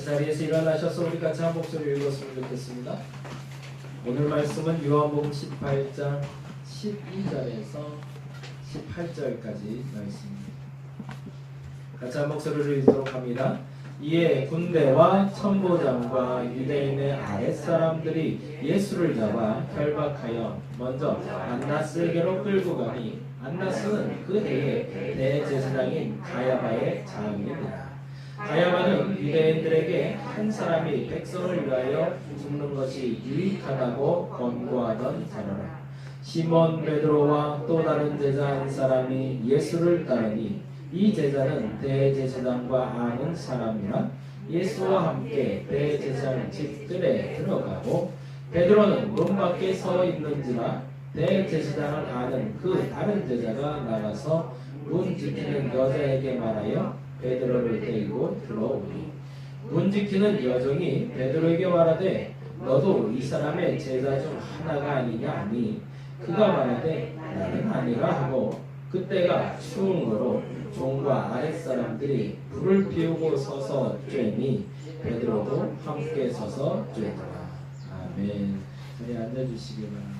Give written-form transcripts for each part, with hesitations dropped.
자리에서 일어나셔서 우리 같이 한 목소리 읽었으면 좋겠습니다. 오늘 말씀은 요한복음 18장 12절에서 18절까지 말씀입니다. 같이 한 목소리를 읽도록 합니다. 이에 군대와 천부장과 유대인의 아랫사람들이 예수를 잡아 결박하여 먼저 안나스에게로 끌고 가니 안나스는 그 해에 대제사장인 가야바의 장입니다. 가야바는 유대인들에게 한 사람이 백성을 위하여 죽는 것이 유익하다고 권고하던 자로라. 시몬 베드로와 또 다른 제자 한 사람이 예수를 따르니 이 제자는 대제사장과 아는 사람이라 예수와 함께 대제사장 집들에 들어가고 베드로는 문 밖에 서 있는지라 대제사장을 아는 그 다른 제자가 나가서 문 지키는 여자에게 말하여 베드로를 데리고 들어오니 문 지키는 여종이 베드로에게 말하되 너도 이 사람의 제자 중 하나가 아니냐 하니 그가 말하되 나는 아니라 하고 그때가 추운거로 종과 아랫사람들이 불을 피우고 서서 쬐니 베드로도 함께 서서 쬐더라. 아멘. 자리에 앉아주시기 바랍니다.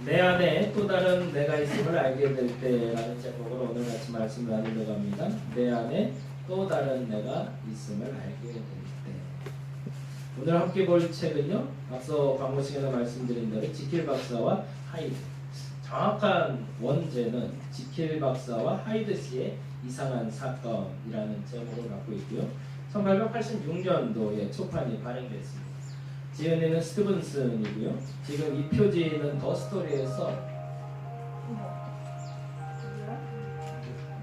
내 안에 또 다른 내가 있음을 알게 될 때라는 제목으로 오늘 같이 말씀 나누려고 합니다. 내 안에 또 다른 내가 있음을 알게 될 때. 오늘 함께 볼 책은요, 앞서 광고 시간에 말씀드린 대로 지킬 박사와 하이드. 정확한 원제는 지킬 박사와 하이드 씨의 이상한 사건이라는 제목을 갖고 있고요. 1886년도에 초판이 발행됐습니다. 지은이는 스티븐슨이고요. 지금 이 표지는 더 스토리에서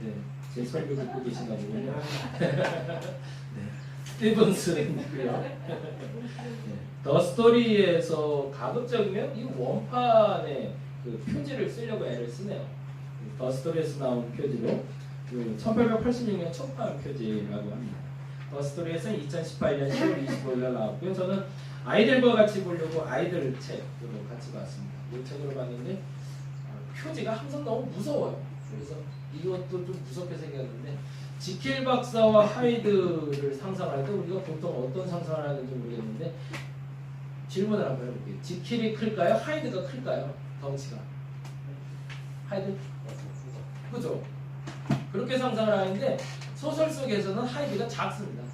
네, 제 설교 듣고 계신가 보군요. 네, 스티븐슨이고요. 네, 더 스토리에서 가급적이면 이 원판의 그 표지를 쓰려고 애를 쓰네요. 더 스토리에서 나온 표지로 1886년 초판 표지라고 합니다. 더 스토리에서 2018년 10월 25일 나왔고요. 저는 아이들과 같이 보려고 아이들 책으로 같이 봤습니다. 이 책으로 봤는데 표지가 항상 너무 무서워요. 그래서 이것도 좀 무섭게 생겼는데 지킬 박사와 하이드를 상상할 때 우리가 보통 어떤 상상을 하는지 모르겠는데 질문을 한번 해볼게요. 지킬이 클까요? 하이드가 클까요? 덩치가 하이드? 그죠? 그렇게 상상을 하는데 소설 속에서는 하이드가 작습니다.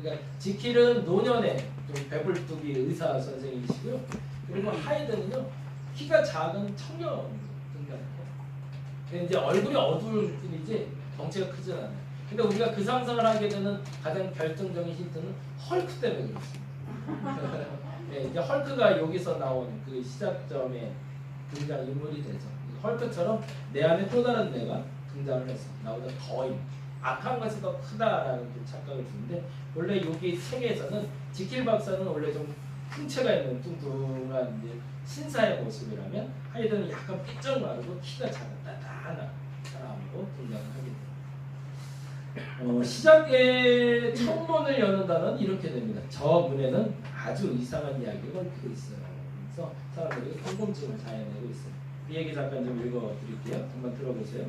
그러니까 지킬은 노년의 좀 배불뚝이 의사 선생님이시고요. 그리고 하이드는요 키가 작은 청년 등장해요. 이제 얼굴이 어두울 뿐이지 덩치가 크진 않아요. 근데 우리가 그 상상을 하게 되는 가장 결정적인 힌트는 헐크 때문에 그렇습니다. 네, 이제 헐크가 여기서 나온 그 시작점에 등장 인물이 되죠. 헐크처럼 내 안에 또 다른 내가 등장을 해서 나보다 더 악한 것이 더 크다라는 그 착각을 주는데 원래 여기 책에서는 지킬 박사는 원래 좀 풍채가 있는 뚱뚱한 이제 신사의 모습이라면 하이드는 약간 삐쩍 마르고 키가 작은 단단한 사람으로 등장을 하게 됩니다. 시작의 첫문을 여는다는 이렇게 됩니다. 저 문에는 아주 이상한 이야기가 얽혀 있어요. 그래서 사람들이 궁금증을 자아내고 있어요. 이 얘기 잠깐 좀 읽어드릴게요. 한번 들어보세요.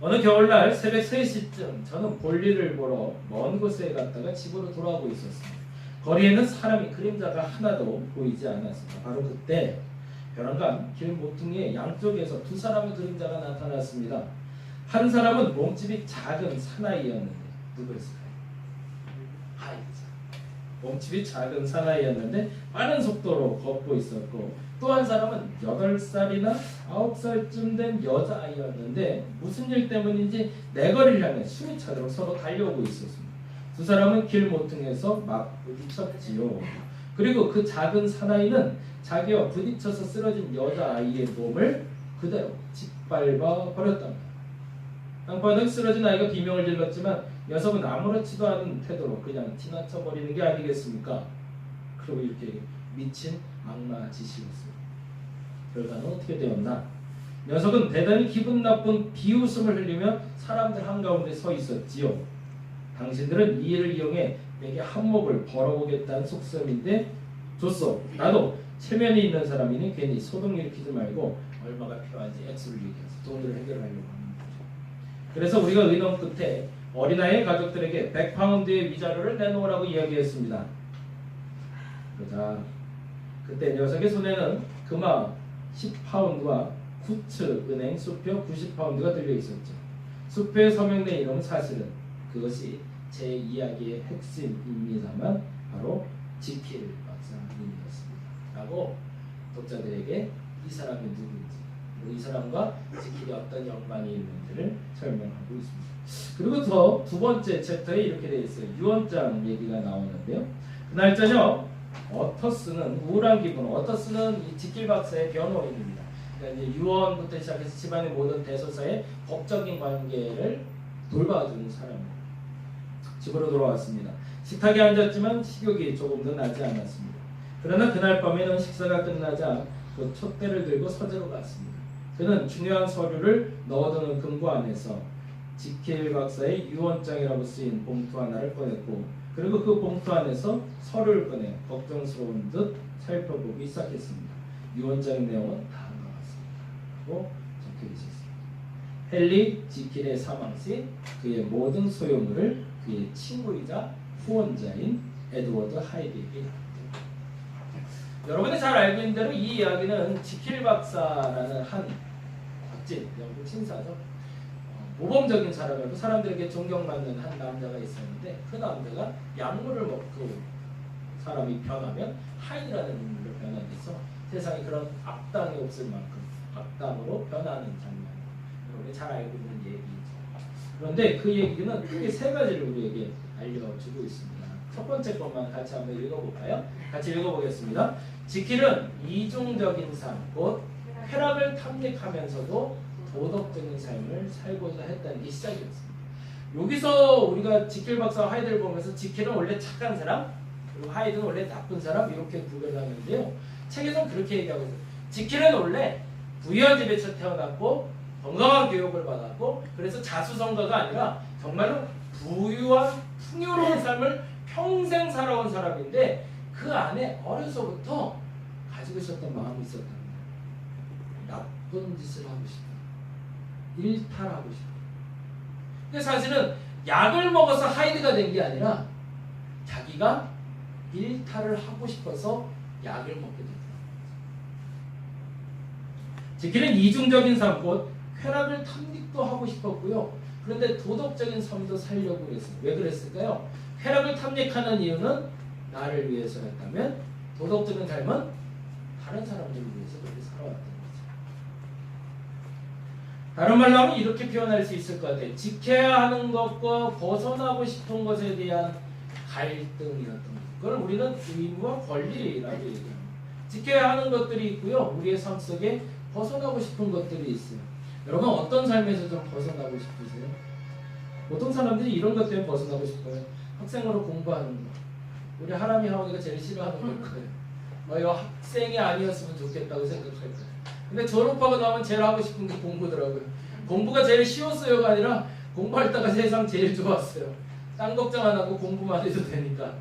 어느 겨울날 새벽 3시쯤 저는 볼일을 보러 먼 곳에 갔다가 집으로 돌아오고 있었습니다. 거리에는 사람이 그림자가 하나도 보이지 않았습니다. 바로 그때 벼랑간 길 모퉁이의 양쪽에서 두 사람의 그림자가 나타났습니다. 한 사람은 몸집이 작은 사나이였는데 누구였을까요? 하이드죠. 몸집이 작은 사나이였는데 빠른 속도로 걷고 있었고 또 한 사람은 8살이나 9살쯤 된 여자아이였는데 무슨 일 때문인지 내거리를 향해 숨이 차도록 서로 달려오고 있었습니다. 두 사람은 길 모퉁이에서 막 부딪혔지요. 그리고 그 작은 사나이는 자기와 부딪혀서 쓰러진 여자아이의 몸을 그대로 짓밟아 버렸답니다. 땅바닥 쓰러진 아이가 비명을 질렀지만 녀석은 아무렇지도 않은 태도로 그냥 지나쳐버리는 게 아니겠습니까? 그리고 이렇게 미친 악마 짓이었어요. 결과는 어떻게 되었나? 녀석은 대단히 기분 나쁜 비웃음을 흘리며 사람들 한가운데 서 있었지요. 당신들은 이 일을 이용해 내게 한몫을 벌어보겠다는 속셈인데 좋소. 나도 체면이 있는 사람이니 괜히 소동 일으키지 말고 얼마가 필요한지 액수를 얘기해서 돈을 해결하려고 합니다. 그래서 우리가 의논 끝에 어린아이의 가족들에게 100파운드의 위자료를 내놓으라고 이야기했습니다. 그러자 그때 녀석의 손에는 금화 10파운드와 쿠츠 은행 수표 90파운드가 들려있었죠. 수표에 서명된 이름은 사실은 그것이 제 이야기의 핵심입니다만 바로 지킬 박사님이었습니다. 라고 독자들에게 이 사람이 누구인지, 이 사람과 지킬이 어떤 연관이 있는지를 설명하고 있습니다. 그리고 더 두 번째 챕터에 이렇게 되어 있어요. 유언장 얘기가 나오는데요. 그날 저녁 어터스는 우울한 기분, 어터스는 이 지킬 박사의 변호인입니다. 그러니까 이제 유언부터 시작해서 집안의 모든 대소사의 법적인 관계를 돌봐주는 사람입니다. 집으로 돌아왔습니다. 식탁에 앉았지만 식욕이 조금도 나지 않았습니다. 그러나 그날 밤에는 식사가 끝나자 그 촛대를 들고 서재로 갔습니다. 그는 중요한 서류를 넣어두는 금고 안에서 지킬 박사의 유언장이라고 쓰인 봉투 하나를 꺼냈고, 그리고 그 봉투 안에서 서류를 꺼내 걱정스러운 듯 살펴보기 시작했습니다. 유언장의 내용은 다음과 같습니다. 라고 적혀 있었습니다. 헨리 지킬의 사망 시 그의 모든 소유물을 그의 친구이자 후원자인 에드워드 하이드에게 나눴다. 여러분이 잘 알고 있는 대로 이 이야기는 지킬 박사라는 한 박진, 영국 신사죠. 모범적인 사람이고 사람들에게 존경받는 한 남자가 있었는데, 그 남자가 약물을 먹고 사람이 변하면 하이드라는 인물로 변화돼서 세상에 그런 악당이 없을 만큼 악당으로 변하는 장면, 여러분이 잘 알고 있는 얘기죠. 그런데 그 얘기는 크게 세 가지를 우리에게 알려주고 있습니다. 첫 번째 것만 같이 한번 읽어볼까요? 같이 읽어보겠습니다. 지킬은 이중적인 삶, 곧 쾌락을 탐닉하면서도 도덕적인 삶을 살고자 했다는 게 시작이었습니다. 여기서 우리가 지킬 박사와 하이드를 보면서 지킬은 원래 착한 사람, 그리고 하이드는 원래 나쁜 사람, 이렇게 구별하는데요. 책에서는 그렇게 얘기하고 있어요. 지킬은 원래 부유한 집에서 태어났고 건강한 교육을 받았고, 그래서 자수성가가 아니라 정말로 부유한 풍요로운 삶을 평생 살아온 사람인데, 그 안에 어려서부터 가지고 있었던 마음이 있었답니다. 나쁜 짓을 하고 싶다, 일탈하고 싶다. 근데 사실은 약을 먹어서 하이드가 된 게 아니라 자기가 일탈을 하고 싶어서 약을 먹게 됐다. 지킬은 이중적인 삶, 곧 쾌락을 탐닉도 하고 싶었고요. 그런데 도덕적인 삶도 살려고 그랬어요. 왜 그랬을까요? 쾌락을 탐닉하는 이유는 나를 위해서였다면, 도덕적인 삶은 다른 사람들을 위해서 그렇게 살아왔던 거죠. 다른 말로 하면 이렇게 표현할 수 있을 것 같아요. 지켜야 하는 것과 벗어나고 싶은 것에 대한 갈등이었던 것. 그걸 우리는 의무와 권리라고 얘기합니다. 지켜야 하는 것들이 있고요. 우리의 삶 속에 벗어나고 싶은 것들이 있어요. 여러분 어떤 삶에서 좀 벗어나고 싶으세요? 보통 사람들이 이런 것 때문에 벗어나고 싶어요. 학생으로 공부하는 거. 우리 하람이 하원이가 제일 싫어하는 걸 거예요. 이거 학생이 아니었으면 좋겠다고 생각할 거예요. 근데 졸업하고 나면 제일 하고 싶은 게 공부더라고요. 공부가 제일 쉬웠어요가 아니라 공부할 때가 세상 제일 좋았어요. 딴 걱정 안 하고 공부만 해도 되니까.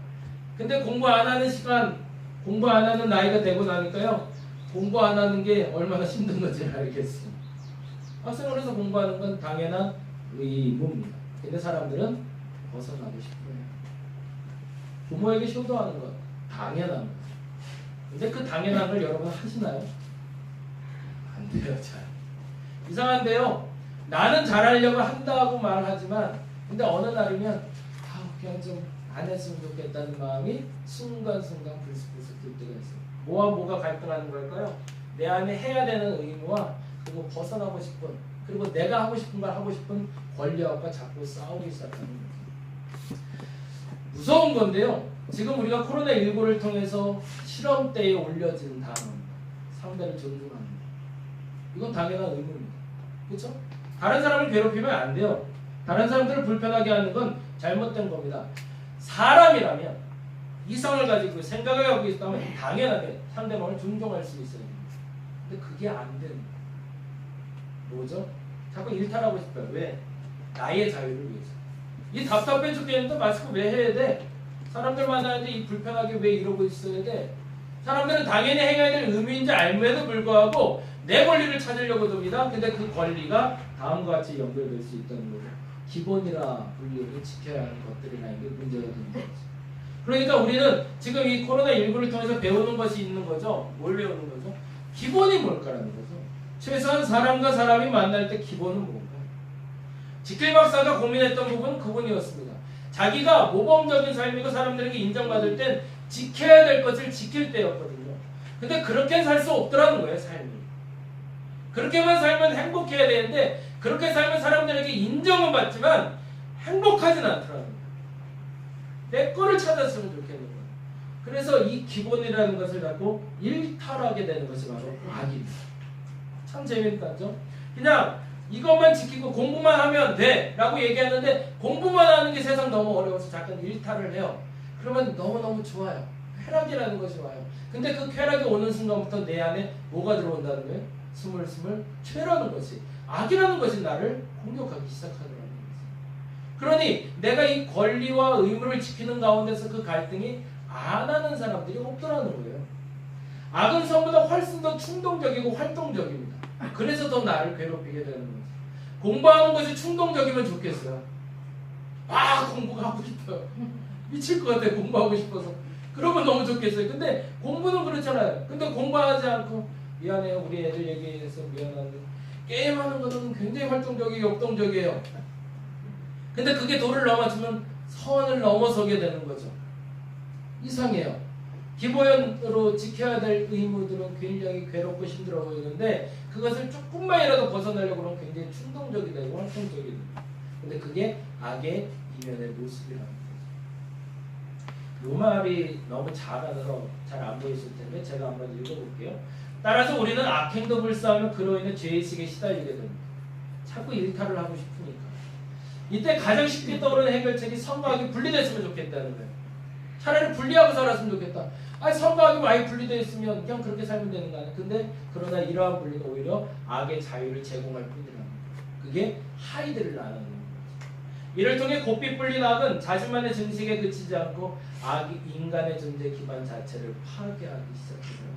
근데 공부 안 하는 시간, 공부 안 하는 나이가 되고 나니까요, 공부 안 하는 게 얼마나 힘든 건지 알겠어요. 학생으로서 공부하는 건 당연한 의무입니다. 근데 사람들은 벗어나고 싶어요. 부모에게 효도하는 건 당연한 거죠. 근데 그 당연한 걸 여러분 하시나요? 안 돼요, 잘. 이상한데요. 나는 잘하려고 한다고 말하지만, 근데 어느 날이면 그냥 좀 안 했으면 좋겠다는 마음이 순간순간 불쑥불쑥 들 때가 있어요. 뭐와 뭐가 갈등하는 걸까요? 내 안에 해야 되는 의무와, 그리고 벗어나고 싶은, 그리고 내가 하고 싶은 걸 하고 싶은 권력과 자꾸 싸우기 시작하는 거죠. 무서운 건데요. 지금 우리가 코로나19를 통해서 실험대에 올려진 단어입니다. 상대를 존중하는 것. 이건 당연한 의무입니다. 그렇죠? 다른 사람을 괴롭히면 안 돼요. 다른 사람들을 불편하게 하는 건 잘못된 겁니다. 사람이라면, 이성을 가지고 생각을 하고 있다면 당연하게 상대방을 존중할 수 있어야 됩니다. 근데 그게 안 됩니다. 뭐죠? 자꾸 일탈하고 싶어요. 왜? 나의 자유를 위해서. 이 답답해 죽겠는데 마스크 왜 해야 돼? 사람들 만나는데 이 불편하게 왜 이러고 있어야 돼? 사람들은 당연히 행해야 될 의무인지 알면에도 불구하고 내 권리를 찾으려고 듭니다. 근데 그 권리가 다음과 같이 연결될 수 있다는 거죠. 기본이라 불리우는 지켜야 하는 것들이라는 게 문제가 되는 거죠. 그러니까 우리는 지금 이 코로나19를 통해서 배우는 것이 있는 거죠. 뭘 배우는 거죠? 기본이 뭘까라는 거죠. 최소한 사람과 사람이 만날 때 기본은 뭔가. 지킬 박사가 고민했던 부분은 그분이었습니다. 자기가 모범적인 삶이고 사람들에게 인정받을 땐 지켜야 될 것을 지킬 때였거든요. 근데 그렇게 살 수 없더라는 거예요, 삶이. 그렇게만 살면 행복해야 되는데 그렇게 살면 사람들에게 인정은 받지만 행복하진 않더라는 거예요. 내 거를 찾았으면 좋겠는 거예요. 그래서 이 기본이라는 것을 갖고 일탈하게 되는 것이 바로 악입니다. 참 재밌다죠? 그냥 이것만 지키고 공부만 하면 돼 라고 얘기하는데 공부만 하는 게 세상 너무 어려워서 잠깐 일탈을 해요. 그러면 너무너무 좋아요. 쾌락이라는 것이 와요. 근데 그 쾌락이 오는 순간부터 내 안에 뭐가 들어온다는 거예요? 스물스물 죄라는 것이, 악이라는 것이 나를 공격하기 시작하더라는 거죠. 그러니 내가 이 권리와 의무를 지키는 가운데서 그 갈등이 안 하는 사람들이 없더라는 거예요. 악은 전부다 훨씬 더 충동적이고 활동적입니다. 그래서 더 나를 괴롭히게 되는 거죠. 공부하는 것이 충동적이면 좋겠어요. 공부가 하고 싶어요. 미칠 것 같아요. 공부하고 싶어서. 그러면 너무 좋겠어요. 근데 공부는 그렇잖아요. 근데 공부하지 않고 미안해요. 우리 애들 얘기해서 미안한데 게임하는 것은 굉장히 활동적이고 역동적이에요. 근데 그게 도를 넘어지면 선을 넘어서게 되는 거죠. 이상해요. 기본으로 지켜야 될 의무들은 굉장히 괴롭고 힘들어 보이는데 그것을 조금만이라도 벗어나려고 하면 굉장히 충동적이 되고 활동적이 됩니다. 근데 그게 악의 이면의 모습이라는 거죠. 이 말이 너무 작아서 잘 안 보이실 텐데 제가 한번 읽어볼게요. 따라서 우리는 악행도 불사하며 그로 인해 죄의식에 시달리게 됩니다. 자꾸 일탈을 하고 싶으니까. 이때 가장 쉽게 떠오르는 해결책이 선과 악이 분리됐으면 좋겠다는 거예요. 차라리 분리하고 살았으면 좋겠다. 선과 악이 많이 분리되어 있으면 그냥 그렇게 살면 되는 거 아니야. 근데 그러나 이러한 분리는 오히려 악의 자유를 제공할 뿐이라는 거예요. 그게 하이드를 나누는 거죠. 이를 통해 곱비 불린 악은 자신만의 증식에 그치지 않고 악이 인간의 존재 기반 자체를 파괴하기 시작해요.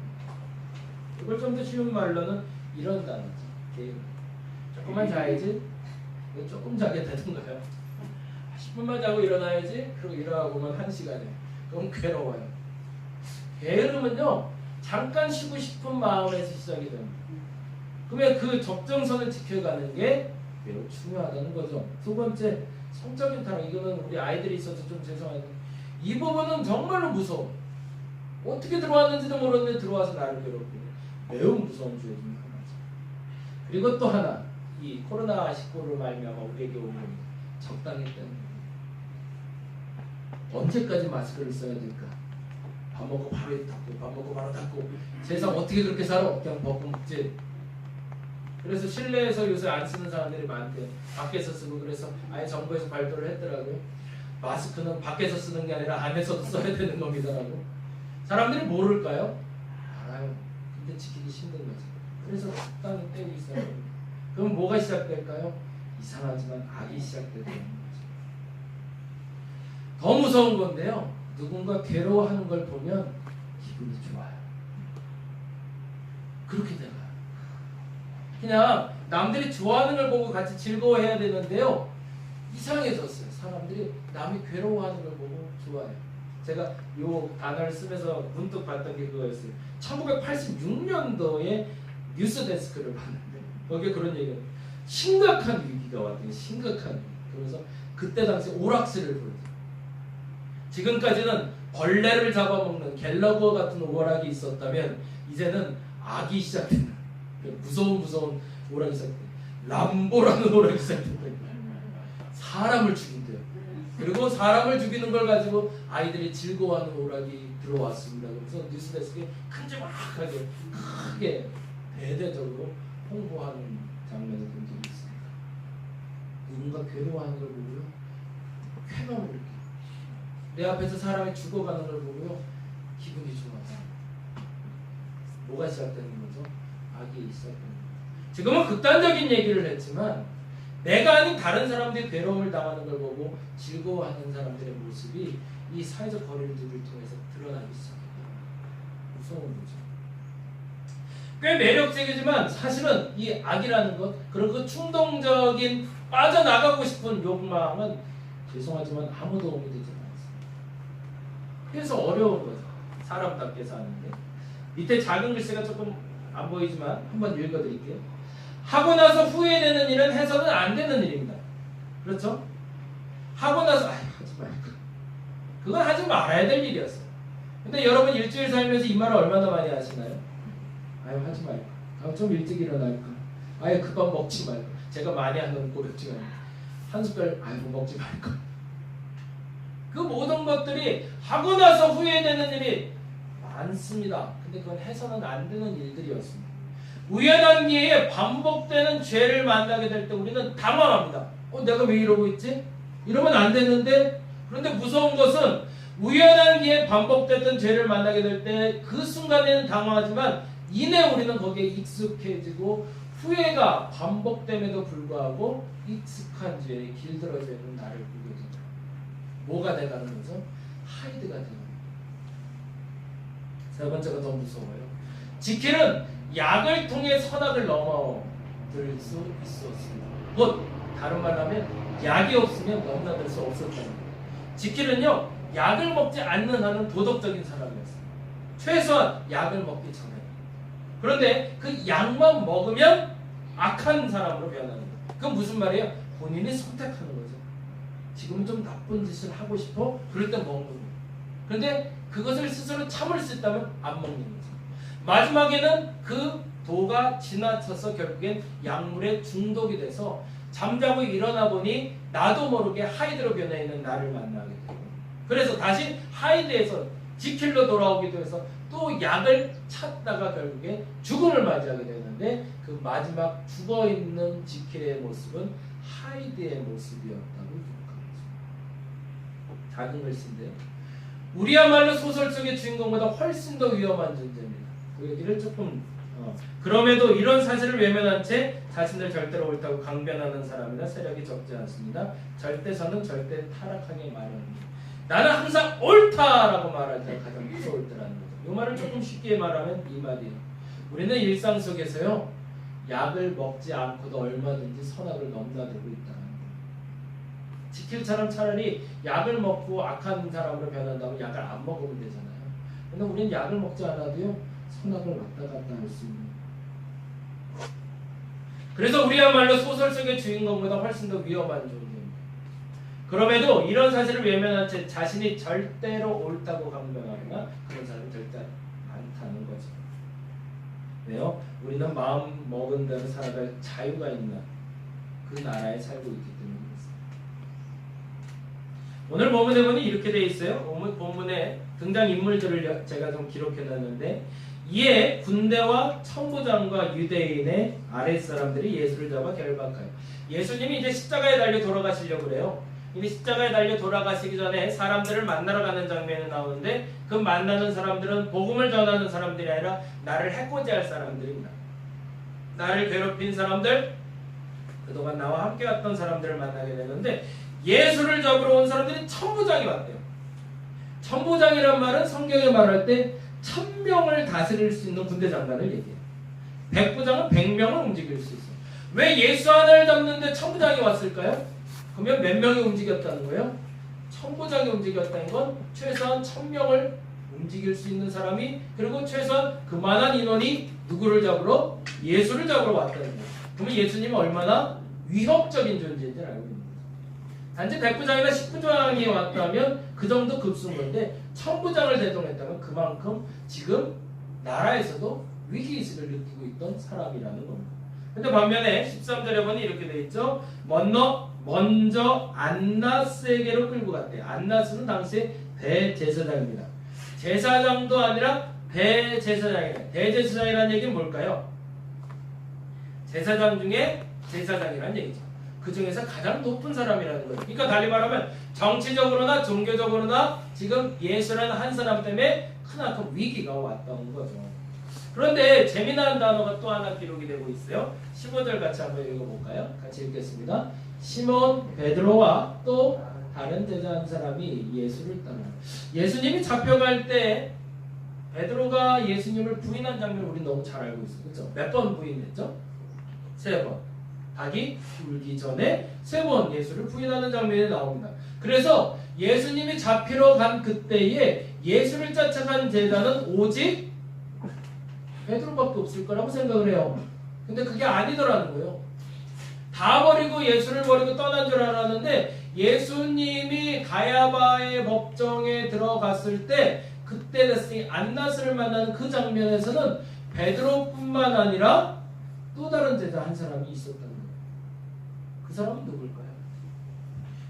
이걸 좀 더 쉬운 말로는 이런 단어죠. 게임. 조금만 자야지. 조금 자게 되는 거예요. 10분만 자고 일어나야지. 그리고 일어나고만 1시간에. 그럼 괴로워요. 게으름은요, 잠깐 쉬고 싶은 마음에서 시작이 됩니다. 그러면 그 적정선을 지켜가는 게 매우 중요하다는 거죠. 두 번째, 성적인 타락. 이거는 우리 아이들이 있어서 좀 죄송한데 이 부분은 정말로 무서워. 어떻게 들어왔는지도 모르는데 들어와서 나를 괴롭히는 매우 무서운 죄 중에 하나죠. 그리고 또 하나, 이 코로나19를 말미암아 우리에게 오는 적당히 때문에 언제까지 마스크를 써야 될까? 밥 먹고 바로 닫고, 밥 먹고 바로 닫고. 세상 어떻게 그렇게 살아? 그냥 벗고 먹지. 그래서 실내에서 요새 안 쓰는 사람들이 많대요. 밖에서 쓰고. 그래서 아예 정부에서 발표를 했더라고요. 마스크는 밖에서 쓰는 게 아니라 안에서도 써야 되는 겁니다라고. 사람들이 모를까요? 알아요. 근데 지키기 힘든 거죠. 그래서 적당히 떼고 있어야 됩니다. 그럼 뭐가 시작될까요? 이상하지만 악이 시작되는 거죠. 더 무서운 건데요. 누군가 괴로워하는 걸 보면 기분이 좋아요. 그렇게 돼가요. 그냥 남들이 좋아하는 걸 보고 같이 즐거워해야 되는데요. 이상해졌어요. 사람들이 남이 괴로워하는 걸 보고 좋아해요. 제가 이 단어를 쓰면서 문득 봤던 게 그거였어요. 1986년도에 뉴스데스크를 봤는데 거기에 그런 얘기가 심각한 위기가 왔대요. 심각한 위기. 그래서 그때 당시 오락실을 부르죠. 지금까지는 벌레를 잡아먹는 갤러거 같은 오락이 있었다면 이제는 악이 시작된다. 무서운 오락이 시작된다. 람보라는 오락이 시작된다. 사람을 죽인대요. 그리고 사람을 죽이는 걸 가지고 아이들이 즐거워하는 오락이 들어왔습니다. 그래서 뉴스데스크에 큼지막하게 크게 대대적으로 홍보하는 장면을 본 적이 있습니다. 누군가 괴로워하는 걸 보고요. 쾌감을 느껴요. 내 앞에서 사람이 죽어가는 걸 보고요. 기분이 좋아서. 뭐가 시작되는 거죠? 악이 시작되는 거죠. 지금은 극단적인 얘기를 했지만 내가 아닌 다른 사람들이 괴로움을 당하는 걸 보고 즐거워하는 사람들의 모습이 이 사회적 거리두기를 통해서 드러나기 시작합니다. 무서운 거죠. 꽤 매력적이지만 사실은 이 악이라는 것, 그런 그 충동적인 빠져나가고 싶은 욕망은 죄송하지만 아무 도움이 되지 않습니다. 그래서 어려운 거죠. 사람답게 사는데. 밑에 작은 글씨가 조금 안 보이지만 한번 읽어드릴게요. 하고 나서 후회되는 일은 해서는 안 되는 일입니다. 그렇죠? 하고 나서 하지 말까. 그건 하지 말아야 될 일이었어요. 근데 여러분 일주일 살면서 이 말을 얼마나 많이 하시나요? 하지 말까. 좀 일찍 일어날까. 그밥 먹지 말까. 제가 많이 하는 고백 중에 한 숟갈 먹지 말까. 그 모든 것들이 하고 나서 후회되는 일이 많습니다. 근데 그건 해서는 안 되는 일들이었습니다. 우연한 기회에 반복되는 죄를 만나게 될 때 우리는 당황합니다. 내가 왜 이러고 있지? 이러면 안 되는데. 그런데 무서운 것은 우연한 기회에 반복됐던 죄를 만나게 될 때 그 순간에는 당황하지만 이내 우리는 거기에 익숙해지고 후회가 반복됨에도 불구하고 익숙한 죄에 길들어져 있는 나를 보게 됩니다. 뭐가 돼가는 거죠? 하이드가 되는 거예요. 세 번째가 더 무서워요. 지킬은 약을 통해 선악을 넘어들 수 있었습니다. 곧 다른 말로 하면 약이 없으면 넘나들 수 없었다는 거예요. 지킬은요, 약을 먹지 않는 한은 도덕적인 사람이었어요. 최소한 약을 먹기 전에. 그런데 그 약만 먹으면 악한 사람으로 변하는 거예요. 그건 무슨 말이에요? 본인이 선택하는 거죠. 지금은 좀 나쁜 짓을 하고 싶어? 그럴 때 먹는 거예요. 그런데 그것을 스스로 참을 수 있다면 안 먹는 거죠. 마지막에는 그 도가 지나쳐서 결국엔 약물에 중독이 돼서 잠자고 일어나 보니 나도 모르게 하이드로 변해 있는 나를 만나게 되고, 그래서 다시 하이드에서 지킬로 돌아오기도 해서 또 약을 찾다가 결국에 죽음을 맞이하게 되는데, 그 마지막 죽어있는 지킬의 모습은 하이드의 모습이었다고 기록합니다. 작은 글씨인데요. 우리야말로 소설 속의 주인공보다 훨씬 더 위험한 존재입니다. 그 얘기를 조금 그럼에도 이런 사실을 외면한 채 자신을 절대로 옳다고 강변하는 사람이나 세력이 적지 않습니다. 절대선은 절대 타락하게 마련입니다. 나는 항상 옳다라고 말할 때가 가장 무서울 때라는 거죠. 이 말을 조금 쉽게 말하면 이 말이에요. 우리는 일상 속에서요, 약을 먹지 않고도 얼마든지 선악을 넘나들고 있다는 거예요. 지킬처럼 차라리 약을 먹고 악한 사람으로 변한다면 약을 안 먹으면 되잖아요. 근데 우리는 약을 먹지 않아도요, 선악을 왔다 갔다 할 수 있는. 그래서 우리야말로 소설 속의 주인공보다 훨씬 더 위험한 존재입니다. 그럼에도 이런 사실을 외면한 채 자신이 절대로 옳다고 강변하거나 그런 사람이 절대 않다는 거죠. 왜요? 우리는 마음 먹은 대로 살아갈 자유가 있는 그 나라에 살고 있기 때문입니다. 오늘 본문에 보니 이렇게 되어 있어요. 본문에 등장인물들을 제가 좀 기록해놨는데, 이에 군대와 천부장과 유대인의 아랫사람들이 예수를 잡아 결박하여, 예수님이 이제 십자가에 달려 돌아가시려고 그래요. 이제 십자가에 달려 돌아가시기 전에 사람들을 만나러 가는 장면이 나오는데, 그 만나는 사람들은 복음을 전하는 사람들이 아니라 나를 해코지할 사람들입니다. 나를 괴롭힌 사람들, 그동안 나와 함께 왔던 사람들을 만나게 되는데, 예수를 잡으러 온 사람들이 천부장이 왔대요. 천부장이란 말은 성경에 말할 때 1000명을 다스릴 수 있는 군대 장관을 얘기해요. 백부장은 100명을 움직일 수 있어요. 왜 예수 하나를 잡는데 천부장이 왔을까요? 그러면 몇 명이 움직였다는 거예요? 천부장이 움직였다는 건 최소한 1000명을 움직일 수 있는 사람이, 그리고 최소한 그만한 인원이 누구를 잡으러? 예수를 잡으러 왔다는 거예요. 그러면 예수님은 얼마나 위협적인 존재인지 알고 있는 거죠. 단지 백부장이나 십부장이 왔다면 그 정도 급수인 건데, 천부장을 대동했다면 그만큼 지금 나라에서도 위기의식을 느끼고 있던 사람이라는 겁니다. 근데 반면에 13절에 보니 이렇게 돼 있죠. 먼저 안나스에게로 끌고 갔대요. 안나스는 당시에 대제사장입니다. 제사장도 아니라 대제사장이에요. 대제사장이라는 얘기는 뭘까요? 제사장 중에 제사장이라는 얘기죠. 그 중에서 가장 높은 사람이라는 거예요. 그러니까 달리 말하면 정치적으로나 종교적으로나 지금 예수라는 한 사람 때문에 크나큰 위기가 왔던 거죠. 그런데 재미난 단어가 또 하나 기록이 되고 있어요. 15절 같이 한번 읽어볼까요? 같이 읽겠습니다. 시몬 베드로와 또 다른 제자 한 사람이 예수를 따라. 예수님이 잡혀갈 때 베드로가 예수님을 부인한 장면을 우리 너무 잘 알고 있어요. 그렇죠? 몇 번 부인했죠? 3번. 닭이 울기 전에 3번 예수를 부인하는 장면이 나옵니다. 그래서 예수님이 잡히러 간 그때에 예수를 쫓아간 제자는 오직 베드로밖에 없을 거라고 생각을 해요. 근데 그게 아니더라는 거예요. 다 버리고 예수를 버리고 떠난 줄 알았는데 예수님이 가야바의 법정에 들어갔을 때 그때 안나스를 만나는 그 장면에서는 베드로뿐만 아니라 또 다른 제자 한 사람이 있었다는 거예요. 그 사람은 누굴까요?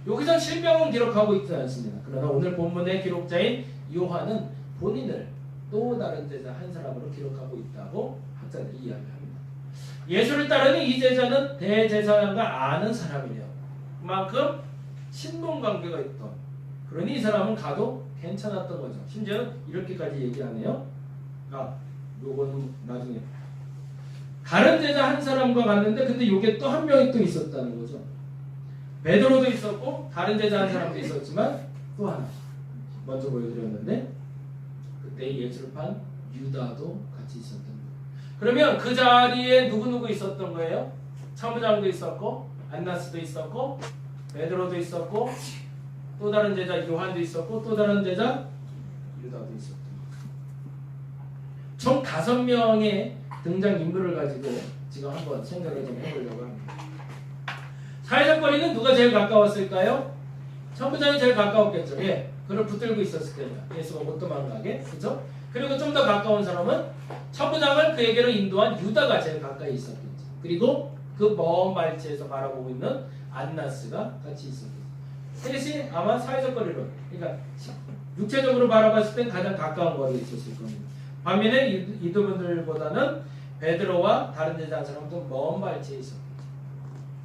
여기서 실명은 기록하고 있지 않습니다. 그러나 오늘 본문의 기록자인 요한은 본인을 또 다른 제자 한 사람으로 기록하고 있다고 학자들이 이야기합니다. 예수를 따르는 이 제자는 대제사장과 아는 사람이래요. 그만큼 신분관계가 있던, 그러니 이 사람은 가도 괜찮았던 거죠. 심지어는 이렇게까지 얘기하네요. 요거는 나중에 다른 제자 한 사람과 갔는데 근데 요게 또 한 명이 또 있었다는 거죠. 베드로도 있었고 다른 제자 한 사람도 있었지만 또 하나 먼저 보여드렸는데 그때 예수를 판 유다도 같이 있었던 거예요. 그러면 그 자리에 누구 있었던 거예요? 참부장도 있었고 안나스도 있었고 베드로도 있었고 또 다른 제자 요한도 있었고 또 다른 제자 유다도 있었던 거예요. 총 5명의 등장인물을 가지고 지금 한번 생각을 좀 해보려고 합니다. 사회적 거리는 누가 제일 가까웠을까요? 천부장이 제일 가까웠겠죠. 예, 그를 붙들고 있었을 때입니다. 예수가 못 도망가게, 그죠? 그리고 좀 더 가까운 사람은 천부장을 그에게로 인도한 유다가 제일 가까이 있었겠죠. 그리고 그 먼 발치에서 바라보고 있는 안나스가 같이 있었겠죠. 셋이 아마 사회적 거리로, 그러니까 육체적으로 바라봤을 땐 가장 가까운 거리에 있었을 겁니다. 반면에 이들보다는 베드로와 다른 제자 한 사람도 먼 발치에 있었겠죠.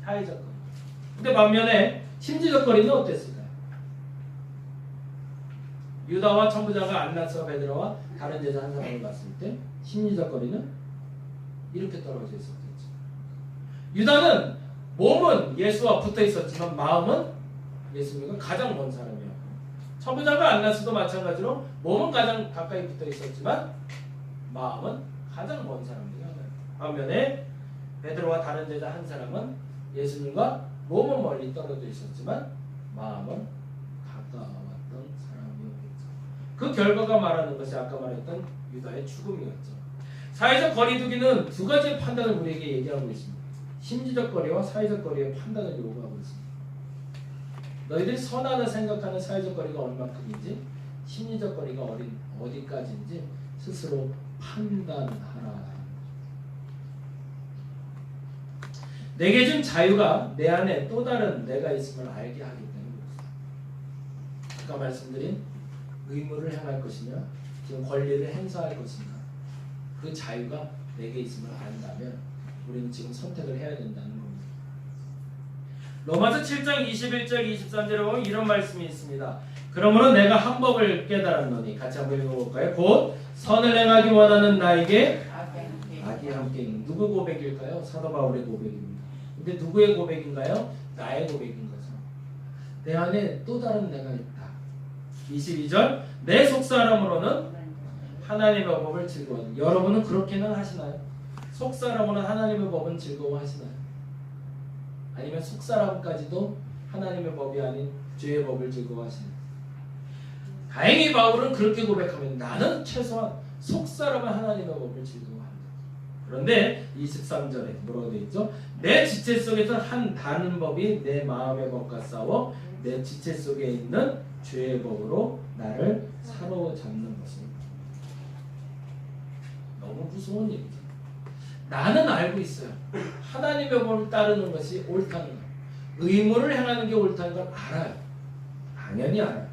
사회적 거리. 근데 반면에 심지적 거리는 어땠을까요? 유다와 천부장과 안나스와 베드로와 다른 제자 한 사람을 봤을 때 심리적 거리는 이렇게 떨어져 있었겠죠. 유다는 몸은 예수와 붙어 있었지만 마음은 예수님과 가장 먼 사람이었고, 천부장과 안나스도 마찬가지로 몸은 가장 가까이 붙어 있었지만 마음은 가장 먼 사람이에요. 반면에 베드로와 다른 제자 한 사람은 예수님과 몸은 멀리 떨어져 있었지만 마음은 가까웠던 사람이었겠죠. 그 결과가 말하는 것이 아까 말했던 유다의 죽음이었죠. 사회적 거리두기는 두 가지의 판단을 우리에게 얘기하고 있습니다. 심리적 거리와 사회적 거리의 판단을 요구하고 있습니다. 너희들이 선하다 생각하는 사회적 거리가 얼마큼인지 심리적 거리가 어디까지인지 스스로 판단하라. 내게 준 자유가 내 안에 또 다른 내가 있음을 알게 하기 때문입니다. 아까 말씀드린 의무를 행할 것이냐 지금 권리를 행사할 것인가, 그 자유가 내게 있음을 안다면 우리는 지금 선택을 해야 된다는 겁니다. 로마서 7장 21절 23절에 보면 이런 말씀이 있습니다. 그러므로 내가 한 법을 깨달았노니, 같이 한번 읽어볼까요? 곧 선을 행하기 원하는 나에게 악이 함께 있는. 누구 고백일까요? 사도 바울의 고백입니다. 근데 누구의 고백인가요? 나의 고백인 거죠. 내 안에 또 다른 내가 있다. 22절 내 속사람으로는 하나님의 법을 즐거워하는. 여러분은 그렇게는 하시나요? 속사람으로는 하나님의 법은 즐거워하시나요? 아니면 속사람까지도 하나님의 법이 아닌 죄의 법을 즐거워하시나요? 다행히 바울은 그렇게 고백하면 나는 최소한 속사람은 하나님의 법을 즐거워한다. 그런데 23절에 뭐라고 되어 있죠? 내 지체 속에서 한 다른 법이 내 마음의 법과 싸워 내 지체 속에 있는 죄의 법으로 나를 사로잡는 것입니다. 너무 무서운 일이죠. 나는 알고 있어요. 하나님의 법을 따르는 것이 옳다는 것, 의무를 행하는 게 옳다는 걸 알아요. 당연히 알아요.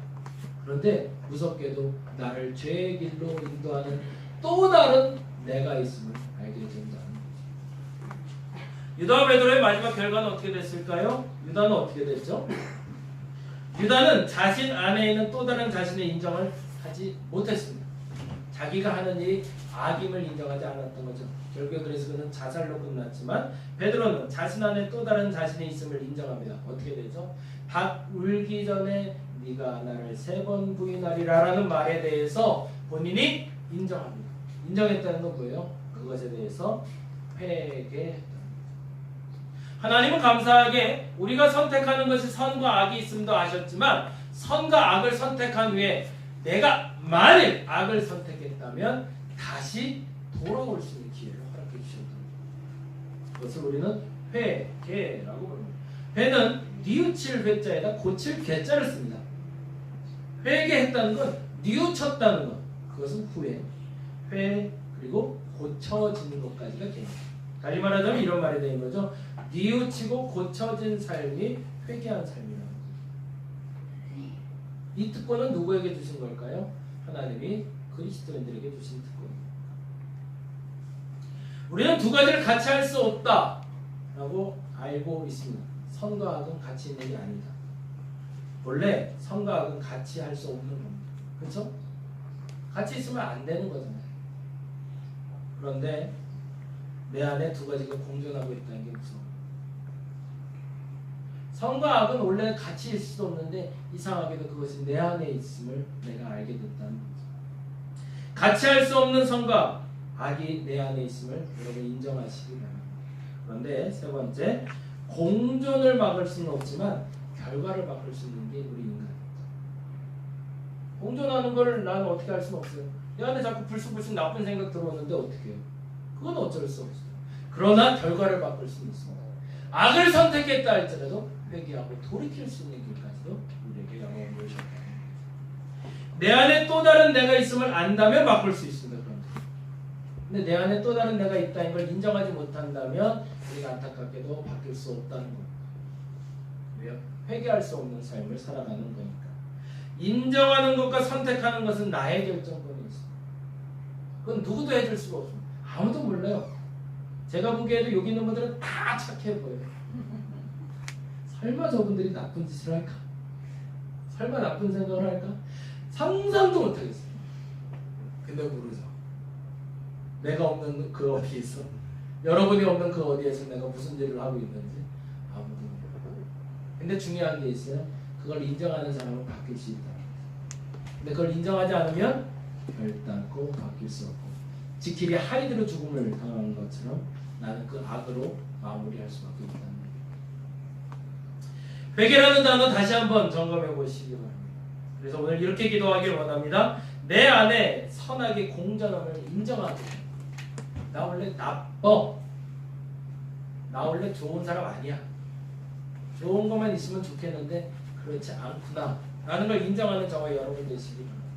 그런데 무섭게도 나를 죄의 길로 인도하는 또 다른 내가 있음을 알게 된다는 거죠. 유다와 베드로의 마지막 결과는 어떻게 됐을까요? 유다는 어떻게 됐죠? 유다는 자신 안에 있는 또 다른 자신의 인정을 하지 못했습니다. 자기가 하는 일이 악임을 인정하지 않았던 거죠. 결국에 그래서 그는 자살로 끝났지만 베드로는 자신 안에 또 다른 자신이 있음을 인정합니다. 어떻게 되죠? 닭 울기 전에 네가 나를 3번 부인하리라 라는 말에 대해서 본인이 인정합니다. 인정했다는 건 뭐예요? 그것에 대해서 회개했다. 하나님은 감사하게 우리가 선택하는 것이 선과 악이 있음도 아셨지만 선과 악을 선택한 후에 내가 만일 악을 선택했다면 다시 돌아올 수 있는 기회를 허락해 주셨다. 그것을 우리는 회개라고 부릅니다. 회는 뉘우칠 회자에다 고칠 개자를 씁니다. 회개했다는 건 뉘우쳤다는 것, 그것은 후회, 회 그리고 고쳐지는 것까지가 개념입니다. 다시 말하자면 이런 말이 되는 거죠. 뉘우치고 고쳐진 삶이 회개한 삶이라는 거죠. 이 특권은 누구에게 주신 걸까요? 하나님이 그리스도인들에게 주신 특권입니다. 우리는 두 가지를 같이 할 수 없다라고 알고 있습니다. 선과 악은 같이 있는 게 아니다. 원래 선과 악은 같이 할 수 없는 겁니다. 그렇죠? 같이 있으면 안 되는 거잖아요. 그런데 내 안에 두 가지가 공존하고 있다는 게 무서워요. 선과 악은 원래 같이 있을 수 없는데 이상하게도 그것이 내 안에 있음을 내가 알게 됐다는 거죠. 같이 할 수 없는 선과 악이 내 안에 있음을 여러분 인정하시기 바랍니다. 그런데 세 번째, 공존을 막을 수는 없지만 결과를 바꿀 수 있는 게 우리 인간입니다. 공존하는 걸 나는 어떻게 할 수는 없어요. 내 안에 자꾸 불쑥불쑥 나쁜 생각 들어오는데 어떻게 해요? 그건 어쩔 수 없어요. 그러나 결과를 바꿀 수는 있습니다. 악을 선택했다 할지라도 회개하고 돌이킬 수 있는 길까지도 우리에게 영원히 주셨다. 내 안에 또 다른 내가 있음을 안다면 바꿀 수 있습니다. 근데 내 안에 또 다른 내가 있다는 걸 인정하지 못한다면 우리가 안타깝게도 바뀔 수 없다는 거예요. 왜요? 회개할 수 없는 삶을 살아가는 거니까. 인정하는 것과 선택하는 것은 나의 결정권이 있습니다. 그건 누구도 해줄 수가 없습니다. 아무도 몰라요. 제가 보기에도 여기 있는 분들은 다 착해 보여요. 설마 저분들이 나쁜 짓을 할까? 설마 나쁜 생각을 할까? 상상도 못하겠어요. 근데 모르죠. 내가 없는 그 어디에서, 여러분이 없는 그 어디에서 내가 무슨 일을 하고 있는지 아무도 몰라요. 근데 중요한 게 있어요. 그걸 인정하는 사람은 바뀔 수 있다. 근데 그걸 인정하지 않으면 결단코 바뀔 수 없고, 지킬이 하이드로 죽음을 당한 것처럼 나는 그 악으로 마무리할 수밖에 없다는 거예요. 회개라는 단어 다시 한번 점검해 보시기 바랍니다. 그래서 오늘 이렇게 기도하길 원합니다. 내 안에 선악의 공존함을 인정하고, 나 원래 나빠, 나 원래 좋은 사람 아니야, 좋은 것만 있으면 좋겠는데 그렇지 않구나 라는 걸 인정하는 저와 여러분 되시기 바랍니다.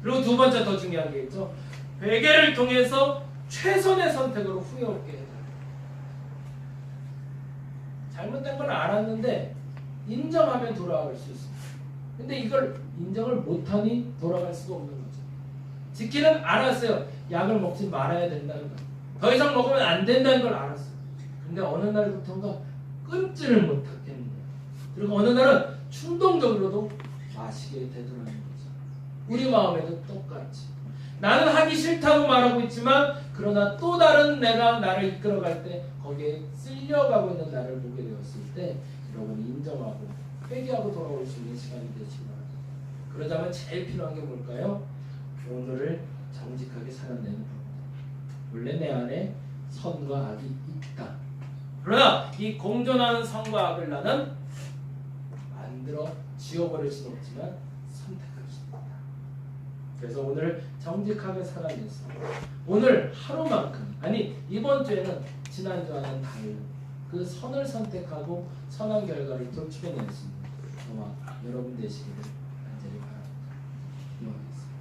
그리고 두 번째 더 중요한 게 있죠. 회개를 통해서 최선의 선택으로 후회 없게 해달라. 잘못된 걸 알았는데 인정하면 돌아갈 수 있습니다. 근데 이걸 인정을 못하니 돌아갈 수가 없는 거죠. 지키는 알았어요. 약을 먹지 말아야 된다는 거, 더 이상 먹으면 안 된다는 걸 알았어요. 근데 어느 날부터인가 끊지를 못하겠는 거예요. 그리고 어느 날은 충동적으로도 마시게 되더라는 거죠. 우리 마음에도 똑같이 나는 하기 싫다고 말하고 있지만 그러나 또 다른 내가 나를 이끌어갈 때 거기에 쓸려가고 있는 나를 보게 되었을 때 여러분이 인정하고 회개하고 돌아올 수 있는 시간이 되시기 바랍니다. 그러자면 제일 필요한 게 뭘까요? 오늘을 정직하게 살아내는 겁니다. 원래 내 안에 선과 악이 있다. 그러나 이 공존하는 선과 악을 나는 만들어 지워버릴 수는 없지만 선택할 수 있다. 그래서 오늘 정직하게 살아내서 오늘 하루만큼, 아니 이번 주에는 지난주와는 달리 그 선을 선택하고 선한 결과를 또 추려낼 수 있는 저와 여러분 되시기를 간절히 바랍니다. 기도하겠습니다.